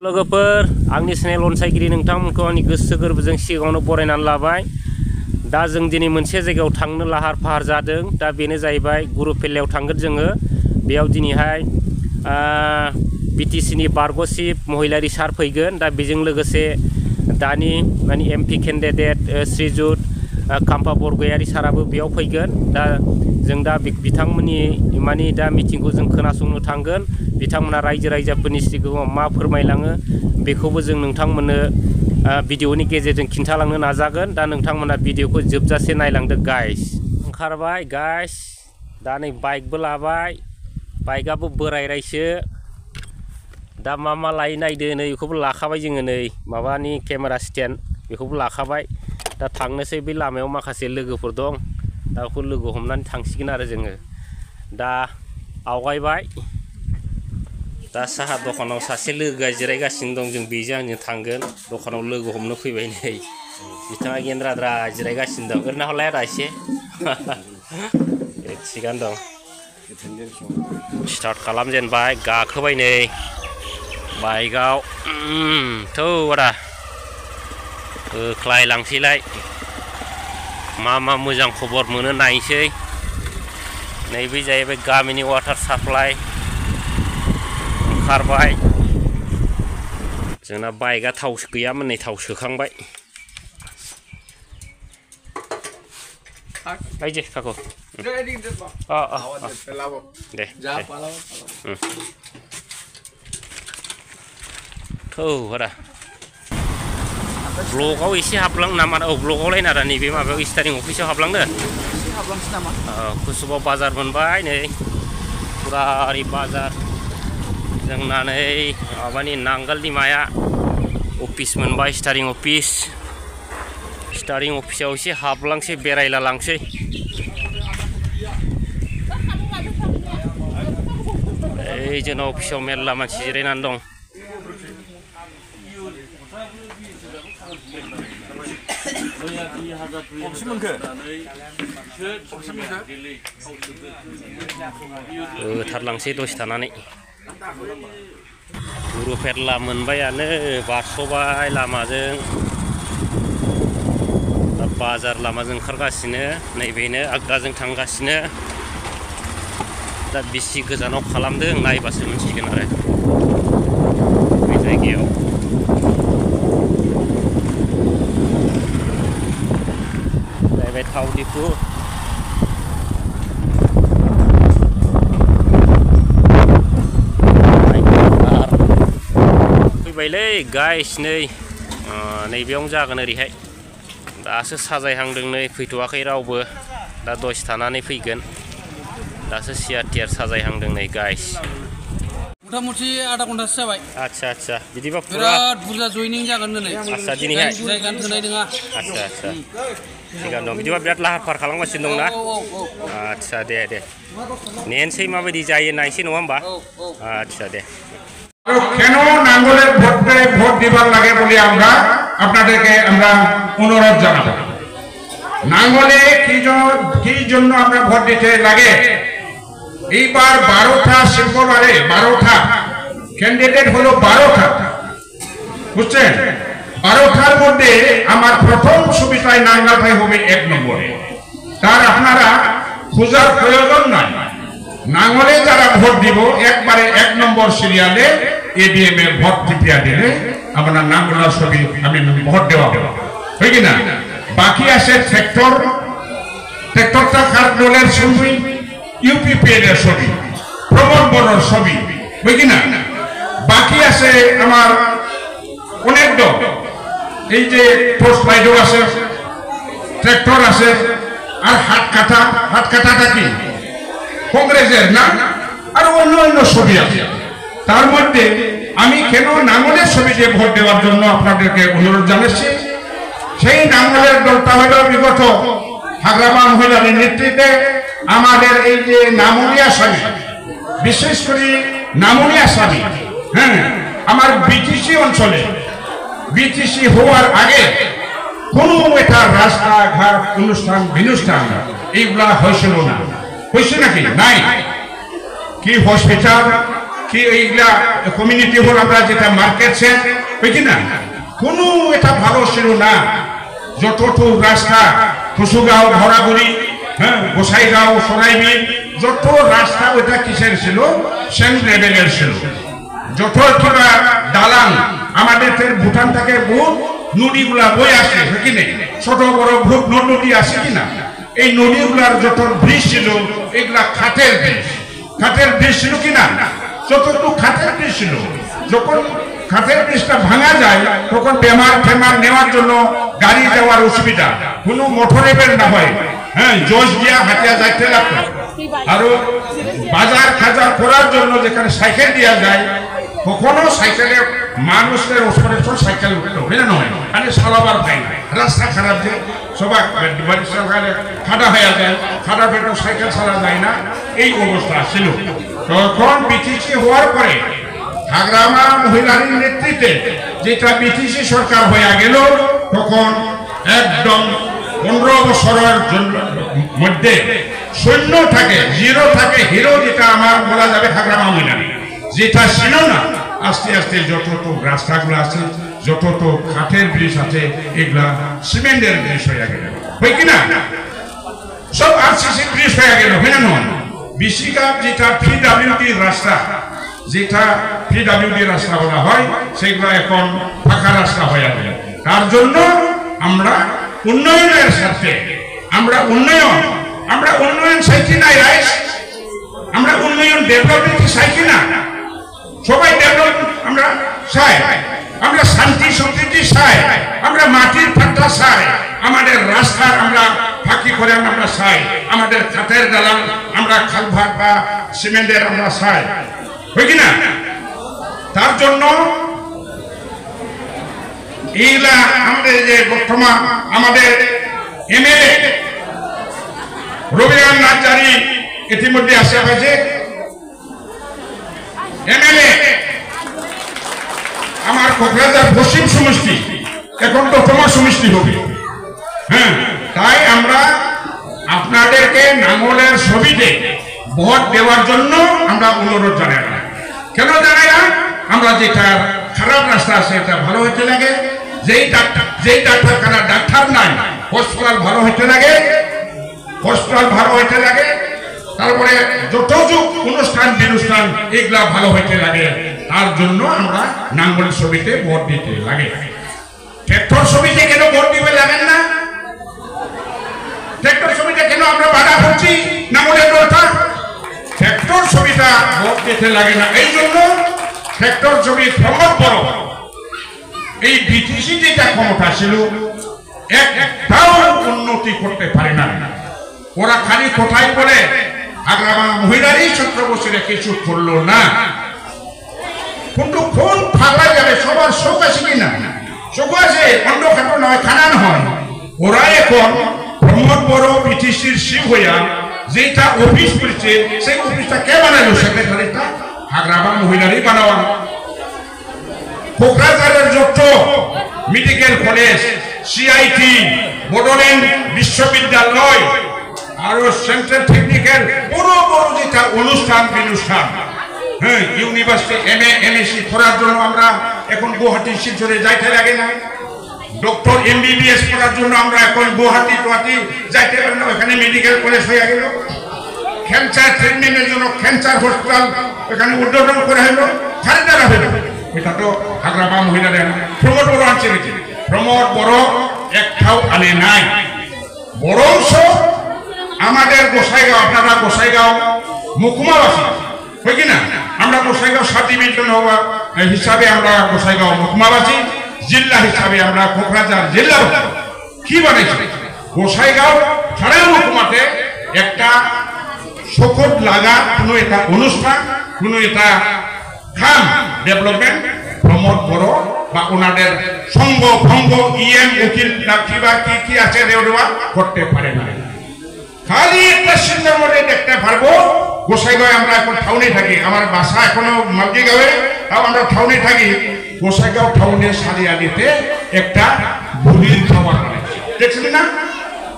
लोगोफोर आंनि चेनेल अनसायगिरि नोंथांमोनखौ आंनि गोसो गोरबोजों सिगाङावनो बरायनानै लाबाय। दा जों दिनै मोनसे जायगायाव थांनो लाहार फाहार जादों। दा बेनो जाहैबाय गुरुपेलायाव थांगोन जोङो। बेयाव दिनैहाय बिटिसिनि बारग'चिफ महिलारि सार फैगोन। दा बेजों लोगोसे दानि एमपि केन्डिडेट श्रीजुत काम्फा बरगयारि साराबो बेयाव फैगोन। दा जों दा बिथांमोननि दा मिटिंखौ जों खोनासंनो थांगोन। बिथांमोना रायजो राजाफोरनि सिगाङाव मा फोरमायलाङो बेखौबो जों नोंथांमोननो भिडिअनि गेजेरजों खिन्थालांनो नाजागोन। दा नोंथांमोना भिडिअखौ जोबजासे नायलांदो गाइस। ओंखारबाय गाइस। दा नै बाइकबो लाबाय। बाइकआबो बोराय रायसो। दा मा लायो नायदो। नै बेखौबो लाखाबाय जोङो। नै माबानि केमेरा स्टेन्ड बेखौबो लाखाबाय। दा थांनोसै बे लामायाव माखासे लोगोफोर दं। दा बेखौ लोगो हमनानै थांसिगोन आरो जोङो। दा आवगायबाय। दा साहा दखानाव सासे लोगोआ जिरायगासिनो दं। जों बेजों आंजों थांगोन। दखानाव लोगो हमनो फैबाय नै। बिथाङा गेन्द्राद्रा जिरायगासिनो दं। ओरैनो हरलाय आदा एसे। थिगानो दं। स्टार्ट खालामजेनबाय। गाखोबाय नै बाइकआव। थौ आदा होख्लायलांसैलाय। मा मोजां खबर मोनो नायनोसै। नैबे जाहैबाय गामिनि वाटार साप्लाइ। ओंखारबाय। जोंना बाइकआ थाव गैयामोन। नै थाव सोखांबाय। आइजे काकु दे थौ आदा ब्लकआव एसे हाबलां नामा? औ ब्लकआवलाय नादा नैबे माबायाव स्टारिं अफिसाव हाबलांनो कुसुबाव बाजार मोनबाय। नै फुरा ओरै बाजार जोंना नै माबानि नांगोलनि माया अफिस मोनबाय। स्टारिं अफिस। स्टारिं अफिसाव एसे हाबलांसै बेरायला लांसै। ओइ जोंना अफिसाव मेरला मानसि जिरायनानै दं। थारलांसै दसे थानानै। गुरुपेला मोनबायानो बारस'बाय लामाजों। दा बाजार लामाजों ओंखारगासिनो। नैबेनो आगदाजों थांगासिनो। दा बेसि गोजानाव खालामदों नायबासो मोनसिगोन आरो बे जायगायाव। जाहैबाय थाव दिपु। फैबायलै गाइस नै नैबेयावनो जागोन ओरैहाय। दासो साजायहांदों नै फैथ'वाखै रावबो। दा दसे थानानै फैगोन। दासो सियार टियार साजायहांदों नै गाइस। मथा मथि आधा घन्टासो जाबाय। आच्छा बिदिबा बिराद बुरजा जयनिं जागोन दिनै। आच्छा दिनैहाय जायगायानो थोनाय नङा। आच्छा थिगानो दं। बिदिबा बिराद लाहार फाहार खालामगासिनो दंना? आच्छा दे नेनोसै माबायदि जायो नायनोसै नङा होमबा? আচ্ছা দে। কেন নাঙ্গলের ভোট দিবার লাগে বলে আমরা আপনাদেরকে অনুরোধ জানাবো। নাঙ্গলে কি জন্য আমরা ভোট দিতে লাগে? এইবার 12টা সিম্বলারে 12টা ক্যান্ডিডেট হলো 12টা, বুঝছেন? 12টার মধ্যে আমার প্রথম সুবিধায় নাঙ্গল ভাই হবে 1 নম্বরে। তার আপনারা খোঁজার প্রয়োজন নাই। নাঙ্গলে যারা ভোট দিব একবারে 1 নম্বর সিরিয়ালে এডিএম এর ভোট টিপিয়া দিলে আমরা নাঙ্গলার ছবি আমি ভোট দেওয়া হয় কি না? বাকি আছে ট্রাক্টরটা কার দলের ছবি, ইউপিপিএল এর ছবি, প্রমোদ বড়র ছবি, হয় কি না? বাকি আছে আমার অনেক দল। এই যে পোস্ট লাইডো আছে, ট্রাক্টর আছে, আর হাত কাটাটা কি কংগ্রেসের না? আর অন্য ছবি আছে। তার মধ্যে আমি কেন নাঙ্গলের ছবিতে ভোট দেওয়ার জন্য আপনাদেরকে অনুরোধ জানাচ্ছি। সেই নাঙ্গলের দলটা হলো বিগত হাগ্রামা মহিলার নেতৃত্বে আমাদের এই যে নামুনিয়া স্বামী, বিশেষ করে নামুনিয়া স্বামী, হ্যাঁ, আমার বিটিসি অঞ্চলে বিটিসি হওয়ার আগে কোনো একটা রাস্তাঘাট অনুষ্ঠান এইগুলা হয়েছিল না। হয়েছে নাকি? নাই। কি হসপিটাল, কি এইগুলা কমিউনিটি হল আমরা যেটা মার্কেট সেট হয় কি না, কোনো এটা ভালো ছিল না। যতটুকু রাস্তা কুসুগাঁও ঘোরাঘুরি, হ্যাঁ, গোসাইগাঁও সরাইবিল, যত রাস্তা ওইটা কিসের ছিল, সেন্ট লেভেলের ছিল। যত কিবা দালান আমাদের ভুটান থেকে বহুত নদীগুলা বই আসে কিনে, ছোট বড় বহুত নদী আসে কিনা, এই নদীগুলার যত ব্রিজ ছিল এগুলা খাটের ব্রিজ, খাটের ব্রিজ ছিল কিনা, যতটুকু খাটের ব্রিজ ছিল। যখন খাটের ব্রিজটা ভাঙা যায় তখন বেমার ফেমার নেওয়ার জন্য গাড়ি যাওয়ার অসুবিধা, কোনো মোটরের না হয়, হ্যাঁ, জোশ দিয়া হাতিয়া যাইতে লাগতো। আরো বাজার খাজার করার জন্য যেখানে সাইকেল দেওয়া যায়, কখনো সাইকেলে মানুষের উপরে সাইকেল উঠলো নয়, খালি সালাবার ভাই রাস্তা খারাপ যে সবাই খাটা হয়ে যায়, খাটা পেটো সাইকেল চালা যায় না, এই অবস্থা ছিল। তখন বিটিসি হওয়ার পরে হাগ্রামা মহিলার নেতৃত্বে যেটা বিটিসি সরকার হয়ে গেল, তখন একদম 15 বছরের মধ্যে শূন্য থাকে, জিরো থাকে হিরো, যেটা আমার বলা যাবে হাগ্রামা মহিলা, যেটা ছিল না আস্তে আস্তে যতটুকু রাস্তাগুলো আছে, যতটুকু কাঠের ব্রিজ আছে, এগুলা সিমেন্টের ব্রিজ হয়ে গেল, হয় কিনা, সব আরসিসি ব্রিজ হয়ে গেল, হয় না। বিশিকাপ যেটা পিডব্লিউডি রাস্তা, যেটা পিডব্লিউডি রাস্তা বলা হয়, সেগুলো এখন ফাঁকা রাস্তা হয়ে গেল। তার জন্য আমরা উন্নয়নের সাথে আমরা উন্নয়ন চাইছি না, আমরা উন্নয়ন ডেভেলপমেন্ট চাইছি না, সবাই ডেভেলপ আমরা চাই, আমরা শান্তি সম্প্রীতি চাই, আমরা মাটির ফাট্টা চাই, আমাদের রাস্তার আমরা ফাঁকি করে আমরা চাই, আমাদের খাতের দালান আমরা খালভাট বা সিমেন্টের আমরা চাই, হয় কিনা। তার জন্য এইগুলা আমাদের যে বর্তমান আমাদের এমএলএ রবিরাম নাথজারি ইতিমধ্যে আসা হয়েছে, এমএলএ আমার কোকরাঝার পশ্চিম সমষ্টি এখন তো তোমার সমষ্টি হবে, হ্যাঁ, তাই আমরা আপনাদেরকে নাঙ্গলের ছবিতে ভোট দেওয়ার জন্য আমরা অনুরোধ জানাই। কেন জানাই না, আমরা যেটা খারাপ রাস্তা আছে এটা ভালো হইতে লাগে, যেই ডাক্তারখানা ডাক্তার নাই হসপিটাল ভালো হইতে লাগে, হসপিটাল ভালো হইতে লাগে, তারপরে যত যুগ অনুষ্ঠান বিনুষ্ঠান এগুলা ভালো হইতে লাগে। তার জন্য আমরা নাঙ্গল ছবিতে ভোট দিতে লাগে। ট্রাক্টর ছবিতে কেন ভোট দিতে লাগেন না? ট্রাক্টর ছবিতে কেন আমরা বাধা করছি? নাঙ্গলের দলটা ট্রাক্টর ছবিটা ভোট দিতে লাগে না, এই জন্য ট্রাক্টর ছবি প্রমোট বড়। এই বিটিসি যেটা ক্ষমতা ছিল একটাও উন্নতি করতে পারে না, ওরা খালি কোথায় বলে হাগ্রামা মহিলারই 17 বছরে কিছু করলো না, কিন্তু কোন ফাঁকা যাবে সবার শোক আছে কিনা, শোক আছে, অন্য খাটো নয়, খানা নয়। ওরা এখন প্রমোদ বড় বিটিসির শিব হইয়া যেটা অফিস করেছে, সেই অফিসটা কে বানালো? সেক্রেটারিটা হাগ্রামা মহিলারই বানাওয়া। কোকরাঝারের যত মেডিকেল কলেজ, সিআইটি, বড়োল্যান্ড বিশ্ববিদ্যালয়, আরো সেন্ট্রাল টেকনিক্যাল বড় বড় যেটা অনুষ্ঠান বিনুষ্ঠান, হ্যাঁ, ইউনিভার্সিটি এমএ এমএসসি করার জন্য আমরা এখন গুয়াহাটি শিলচরে যাইতে লাগে না। ডক্টর এমবিবিএস করার জন্য আমরা এখন গুয়াহাটি যাইতে পারি না, এখানে মেডিকেল কলেজ হয়ে গেল। ক্যান্সার ট্রিটমেন্টের জন্য ক্যান্সার হসপিটাল এখানে উদ্বোধন করা হলো, খারিদারা হলো। এটা তো হাগ্রামা মহিলাদের প্রমোদ বড় আনছে নাকি? প্রমোদ বড় একটাও আনে নাই, বরংশ আমাদের গোসাইগাঁও, আপনারা গোসাইগাঁও মহকুমাবাসী হয় কিনা, আমরা গোসাইগাঁও সাব ডিভিশন হওয়া হিসাবে আমরা গোসাইগাঁও মহকুমাবাসী, জিল্লা হিসাবে আমরা কোকরাঝার জেলা কি বানাইছি? গোসাইগাঁও সারা মহকুমাতে একটা শকট লাগা কোনো একটা অনুষ্ঠান, কোনো একটা খাম ডেভেলপমেন্ট প্রমোদ বড় বা ওনাদের সঙ্গ ভঙ্গ ইএম উকিল কিবা কি আছে দেওয়া করতে পারে না। খালি একটা সিন্ধার মধ্যে দেখতে পারবো গোসাইগাঁও, আমরা এখন টাউনে থাকি, আমার বাসা এখনো মালজিগাঁওয়ে, তাও আমরা টাউনে থাকি। গোসাইগাঁও টাউনের সারিয়ালিতে একটা বুড়ির খাবার দেখছেন না?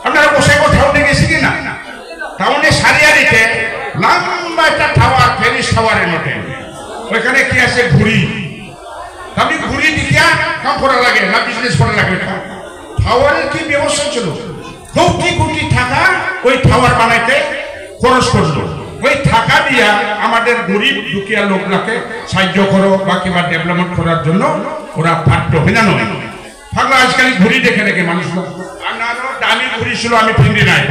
আপনারা গোসাইগাঁও টাউনে গেছি কিনা? টাউনের সারিয়ালিতে লম্বা একটা টাওয়ার, প্যারিস টাওয়ারের মধ্যে ওইখানে কি আছে ঘুরি আমি ঘুরি দিয়া কাম করা লাগে না বিজনেস করা লাগে টাওয়ারের কি ব্যবস্থা ছিল কোটি কোটি টাকা ওই টাওয়ার বানাইতে খরচ করলো ওই টাকা দিয়া আমাদের গরিব দুঃখীয়া লোকগুলাকে সাহায্য করো বা কিংবা ডেভেলপমেন্ট করার জন্য ওরা পারত হয় না নয় পাগলা আজকাল ঘুরি দেখে দেখে মানুষ দামি ঘুরি ছিল আমি ফিন্দি নাই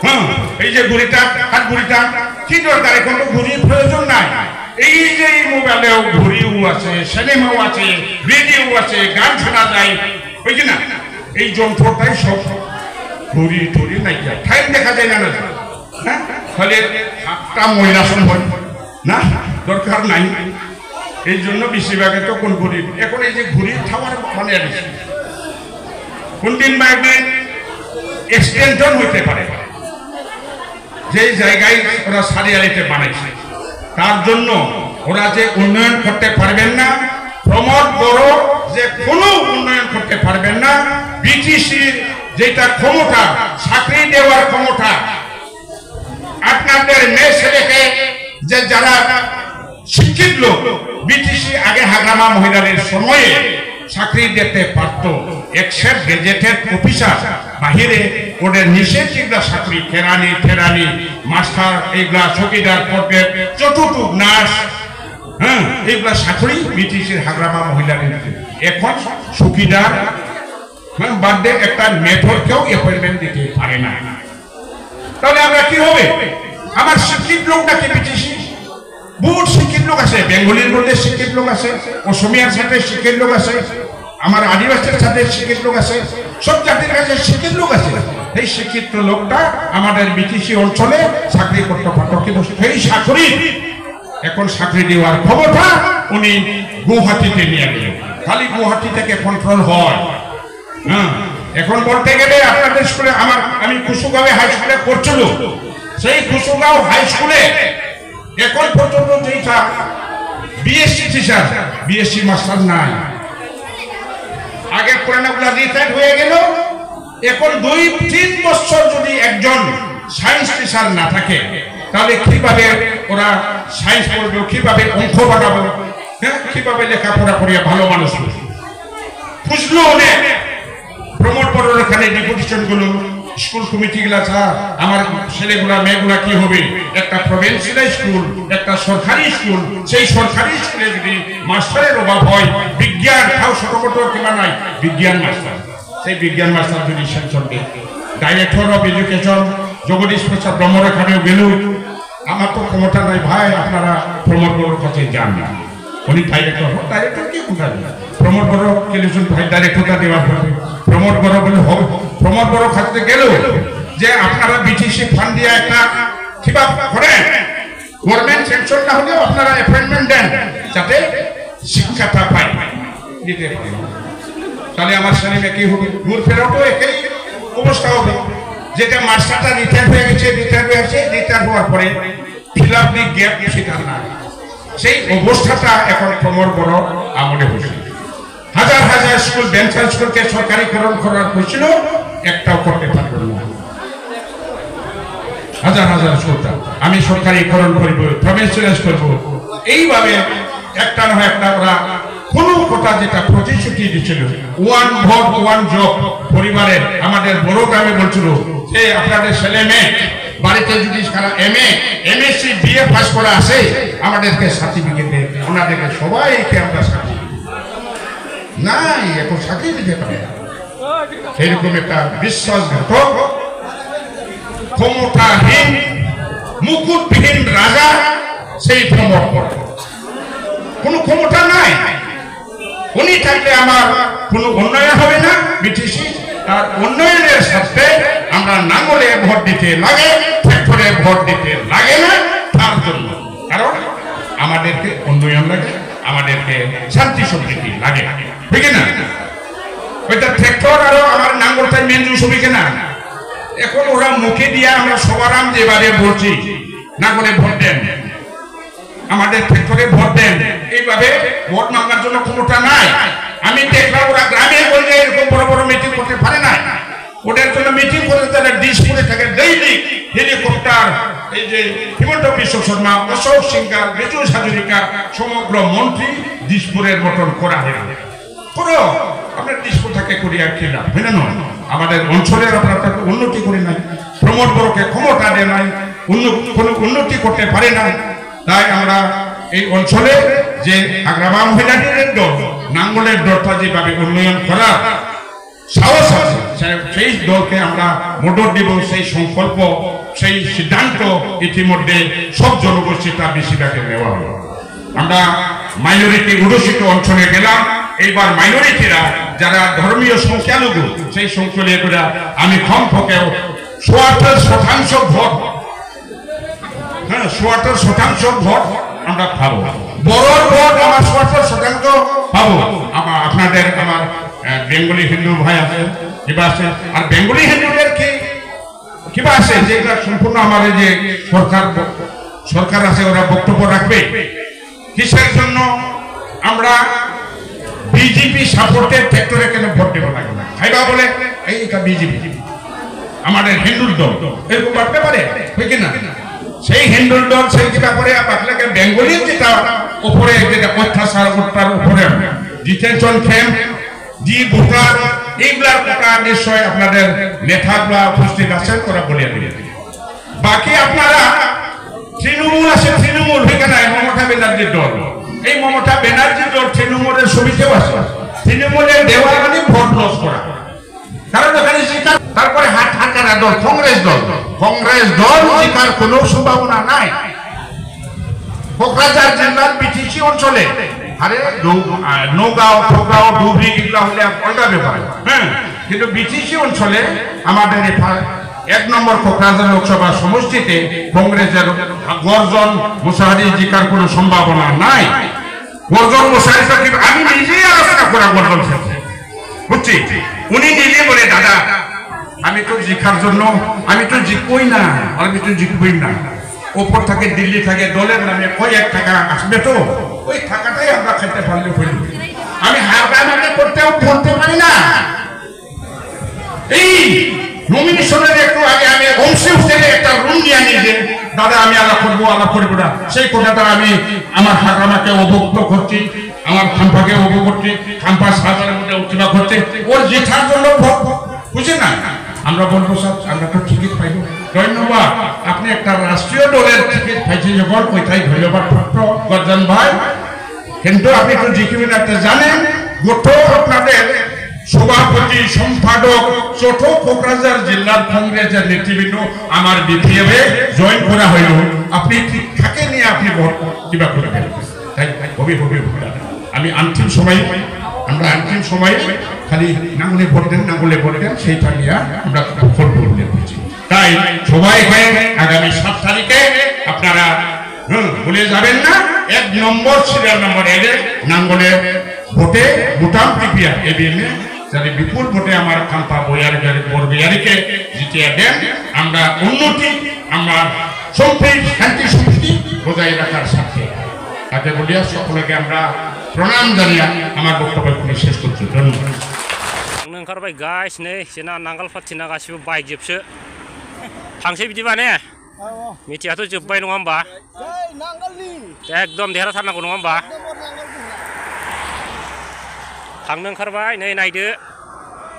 হ্যাঁ এই যে ঘুরিটা হাত ঘুরিটা কি দরকার এখন তো ঘুরির প্রয়োজন নাই এই যে মোবাইলেও ঘুরিও আছে সিনেমাও আছে রেডিও আছে গান শোনা যায় ওই কি না এই যন্ত্রটাই সব ঘুরি টুরি নাই টাইম দেখা যায় না হ্যাঁ ফলে হাতটা ময়লা সম্ভব না দরকার নাই এই জন্য বেশিরভাগে তো কোন ঘুরি এখন এই যে ঘুরির খাবার বানিয়ে দিচ্ছে কোন দিন বা একদিন এক্সটেনশন হইতে পারে যে জায়গায় ওরা সারিয়ালিতে বানাইছে তার জন্য ওরা যে উন্নয়ন করতে পারবেন না প্রমোদ বড় যে কোনো উন্নয়ন করতে পারবেন না বিটিসির যেটা ক্ষমতা চাকরি দেওয়ার ক্ষমতা আপনাদের মেয়ে ছেলেকে যে যারা শিক্ষিত লোক বিটিসি আগে হাগ্রামা মহিলাদের সময়ে চাকরি দিতে পারত এক্সেপ্ট গেজেটেড অফিসার বাহিরে ওদের নিষেধ যেগুলা চাকরি কেরানি মাস্টার এইগুলা চকিদার পর্বের চতুর্থ নার্স হ্যাঁ এইগুলা চাকরি বিটিসির হাগ্রামা মহিলাদের এখন চকিদার বার্থডে একটা মেথডকেও অ্যাপয়েন্টমেন্ট দিতে পারে না তাহলে আমরা কি হবে আমার শিক্ষিত লোকটাকে বিটিসি বহুত শিক্ষিত লোক আছে বেঙ্গলির মধ্যে শিক্ষিত লোক আছে অসমিয়ার সাথে শিক্ষিত লোক আছে আমার আদিবাসীর সাথে শিক্ষিত লোক আছে সব জাতির কাছে শিক্ষিত লোক আছে এই শিক্ষিত লোকটা আমাদের বিটিসি অঞ্চলে চাকরি করতে পারত কিন্তু সেই চাকরি এখন চাকরি দেওয়ার ক্ষমতা উনি গুয়াহাটিতে নিয়ে গেলেন খালি গুয়াহাটি থেকে কন্ট্রোল হয় হ্যাঁ এখন বলতে গেলে আপনাদের স্কুলে আমি কুসুগাঁও হাই স্কুলে পড়ছিল সেই কুসুগাঁও হাই স্কুলে এখন পর্যন্ত যেটা বিএসসি টিচার বিএসসি মাস্টার নাই আগে পুরানাগুলা রিটায়ার হয়ে গেল এখন 2-3 বছর যদি একজন সায়েন্স টিচার না থাকে তাহলে কিভাবে ওরা সায়েন্স পড়বে কিভাবে অঙ্ক বানাবো হ্যাঁ কিভাবে লেখাপড়া করিয়া ভালো মানুষ খুঁজলো অনেক প্রমোট বড় এখানে ডেপুটেশন গুলো স্কুল কমিটি গুলা আমার ছেলেগুলা মেয়েগুলা কি হবে একটা প্রভিন্সিয়াল স্কুল একটা সরকারি স্কুল সেই সরকারি স্কুলে যদি মাস্টারের অভাব হয় বিজ্ঞান খাও ছোট কিংবা নাই বিজ্ঞান মাস্টার সেই বিজ্ঞান মাস্টার যদি সেকশন দেয় ডাইরেক্টর অফ এডুকেশন জগদীশ প্রসাদ ব্রহ্মরেখানেও গেল আমার তো ক্ষমতা নাই ভাই আপনারা প্রমোদ বড়োর কাছে যান না উনি ডাইরেক্টর কি কোথায় প্রমোদ বড়ো কেলেছেন ভাই ডাইরেক্টরটা দেওয়ার পরে প্রমোদ বড় বলে হবে প্রমোদ বড় খাতে গেল যে আপনারা বিটিসি ফান্ড দিয়ে একটা কিবা করেন গভর্নমেন্ট সেকশনটা হলেও আপনারা অ্যাপয়েন্টমেন্ট দেন যাতে শিক্ষাটা পায় দিতে পারে তাহলে আমার ছেলে মেয়ে কি হবে ঘুর ফেরাও একই অবস্থা হবে যেটা মাস্টারটা রিটায়ার হয়ে গেছে রিটায়ার হওয়ার পরে ফিল আপ দি গ্যাপ সেটা না সেই অবস্থাটা এখন প্রমোদ বড় আমলে হয়েছে হাজার হাজার স্কুল বেঞ্চার স্কুলকে সরকারিকরণ করার হয়েছিল একটাও করতে পারল না হাজার হাজার স্কুলটা আমি সরকারিকরণ করব প্রভিন্সিয়ালাইজ করব এইভাবে একটা না একটা ওরা কোনো কথা যেটা প্রতিশ্রুতি দিচ্ছিল ওয়ান ভোট ওয়ান জব পরিবারের আমাদের বড় গ্রামে বলছিল যে আপনাদের ছেলে মেয়ে বাড়িতে যদি এমএসসি বিএ পাস করা আছে আমাদেরকে সার্টিফিকেট দেয় ওনাদেরকে সবাইকে আমরা নাই এখন চাকরি দিতে পারে সেরকম একটা বিশ্বাসঘাতক ক্ষমতাহীন মুকুটবিহীন রাজা সেই প্রমোদ করে কোনো ক্ষমতা নাই উনি থাকলে আমার কোনো উন্নয়ন হবে না বিটিসি আর উন্নয়নের সাথে আমরা নাঙ্গলে ভোট দিতে লাগে ট্রাক্টরে ভোট দিতে লাগে না তার জন্য কারণ আমাদেরকে উন্নয়ন লাগে আমাদেরকে শান্তি সম্প্রীতি লাগে ঠিক না ওইটা ট্রাক্টর আর আমার নাঙ্গলটা মেন জিনিস হবে কিনা এখন ওরা মুখে দিয়ে আমরা সবারাম যেভাবে বলছি নাঙ্গলে ভোট দেন আমাদের ট্রাক্টরে ভোট দেন এইভাবে ভোট মাঙ্গার জন্য ক্ষমতা নাই আমি দেখলাম ওরা গ্রামে বলছে এরকম বড় বড় মিটিং করতে পারে না ওদের জন্য মিটিং করে তারা ডিশ করে থাকে ডেইলি হেলিকপ্টার এই যে হিমন্ত বিশ্ব শর্মা অশোক সিংহার রেজু হাজরিকা সমগ্র মন্ত্রী দিশপুরের মতন করা হলো পুরো আমরা দিশপুর থেকে করি আর কি না হয় না আমাদের অঞ্চলের আপনারা উন্নতি করে নাই প্রমোদ বড়কে ক্ষমতা দেয় নাই কোনো উন্নতি করতে পারে না তাই আমরা এই অঞ্চলে যে আগ্রামা মহিলাদের দল নাঙ্গলের দলটা যেভাবে উন্নয়ন করার সাহস আছে সেই দলকে আমরা মদত দিব সেই সংকল্প সেই সিদ্ধান্ত ইতিমধ্যে সব জনগোষ্ঠীটা বেশিরভাগে নেওয়া হলো আমরা মাইনরিটি অধ্যুষিত অঞ্চলে গেলাম এইবার মাইনরিটিরা যারা ধর্মীয় সংখ্যালঘু সেই সংখ্যালঘুরা আমি কমপক্ষেও ৭৪% ভোট ৭৪% ভোট আমরা পাবো বড় ভোট আমার ৭৪% পাবো আপনাদের আমার বেঙ্গলি হিন্দু ভাই আছে কিবা আছে আর বেঙ্গলি হিন্দুদের কি কিবা আছে যেটা সম্পূর্ণ আমার যে সরকার আছে ওরা বক্তব্য রাখবে কিসের জন্য আমরা বিজেপি সাপোর্টের ফ্যাক্টরে কেন ভোট দেবো লাগে না খাইবা বলে এইটা বিজেপি আমাদের হিন্দুর দল এরকম বাড়তে পারে কি না সেই হিন্দুর দল সেই কিবা করে আপনাকে বেঙ্গলি যেটা উপরে যেটা অত্যাচার উত্তার উপরে ডিটেনশন ক্যাম্প জি ভোটার এইগুলার কথা নিশ্চয় আপনাদের নেতাগুলা উপস্থিত আছেন ওরা বলিয়া দিলে বাকি আপনারা তৃণমূল আছে তৃণমূল হয়ে নাই মমতা ব্যানার্জির দল এই মমতা ব্যানার্জির দল তৃণমূলের ছবিতেও আছে তৃণমূলের দেওয়া মানে ভোট লস করা কারণ ওখানে তারপরে হাটারা দল কংগ্রেস দল জিতার কোনো সম্ভাবনা নাই কোকরাঝার জেলার বিটিসি অঞ্চলে আরে নৌগাঁও ঠোগাঁও ডুবরি এগুলো হলে আলাদা ব্যাপার হ্যাঁ কিন্তু বিটিসি অঞ্চলে আমাদের ১ নম্বর কোকরাঝার লোকসভা সমষ্টিতে কংগ্রেসের গর্জন মুশাহারি জিকার কোনো সম্ভাবনা নাই গর্জন মুশাহারিটা কি আমি নিজেই আলোচনা করা গর্জন বুঝছি উনি নিজে বলে দাদা আমি তো জিকার জন্য আমি তো জিতবই না ওপর থেকে দিল্লি থেকে দলের নামে কয়েক টাকা আসবে তো ওই টাকাটাই আমরা খেতে পারলে হইল আমি হারবানাকে করতেও বলতে পারি না এই নমিনেশনের একটু আগে আমি অংশে হোটেলে একটা রুম নিয়ে নিয়ে দাদা আমি আলাপ করবো না সেই কথাটা আমি আমার হারবানাকে অবগত করছি আমার খাম্পাকে অবগত করছি খাম্পা সাধারণের মধ্যে উত্তীর্ণ করছে ওর জেঠার জন্য বুঝে না আমরা বলবো স্যার আমরা তো টিকিট পাইব ধন্যবাদ আপনি একটা রাষ্ট্রীয় দলের টিকিট পাইছেন যখন ওইটাই ধন্যবাদ পত্র গর্জন ভাই কিন্তু আপনি তো জিকিবেন একটা জানেন গোটো আপনাদের সভাপতি সম্পাদক ছোট কোকরাঝার জেলার কংগ্রেসের নেতৃবৃন্দ আমার বিপিএফে জয়েন করা হইল আপনি থাকে নিয়ে আপনি ভোট কিবা করবেন তাই হবে আমি অন্তিম সময় খালি নাঙ্গলে ভোট দেন সেইটা নিয়ে আমরা ভোট করছি তাই সবাই হয়ে আগামী ৭ তারিখে আপনারা ভুলে যাবেন না ১ নম্বর সিরিয়াল নম্বর এলে নাঙ্গলে ভোটে ভুটান পিপিআর এবিএমএ যাতে বিপুল ভোটে আমার খাম্পা বরবিয়ারিকে জিতিয়ে দেন আমরা উন্নতি আমরা শান্তি সম্প্রীতি বজায় রাখার সাথে তাকে বলিয়া সকলকে আমরা প্রণাম জানিয়ে আমার বক্তব্য শেষ করছি ধন্যবাদ ओंखारबाय गाइस नै जोंना नांगाल फाथिना गासिबो बायजोबसो थांसै बिदिबा ने मिथियाथ' जोब्बाय नङा होमबा एकदम देरहाथारनांगौ नङा होमबा थांनो ओंखारबाय नै नायदो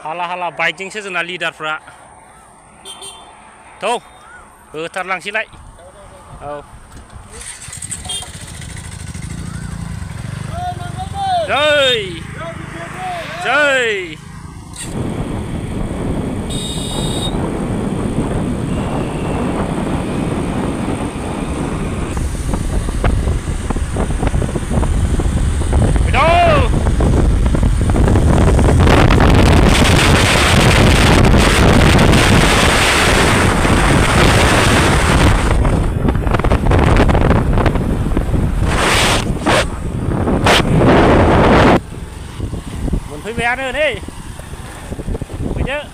हाला हाला बाइकजोंसो जोंना लिडारफ्रा थौ होथारलांसैलाय औ जय जय Fíjate,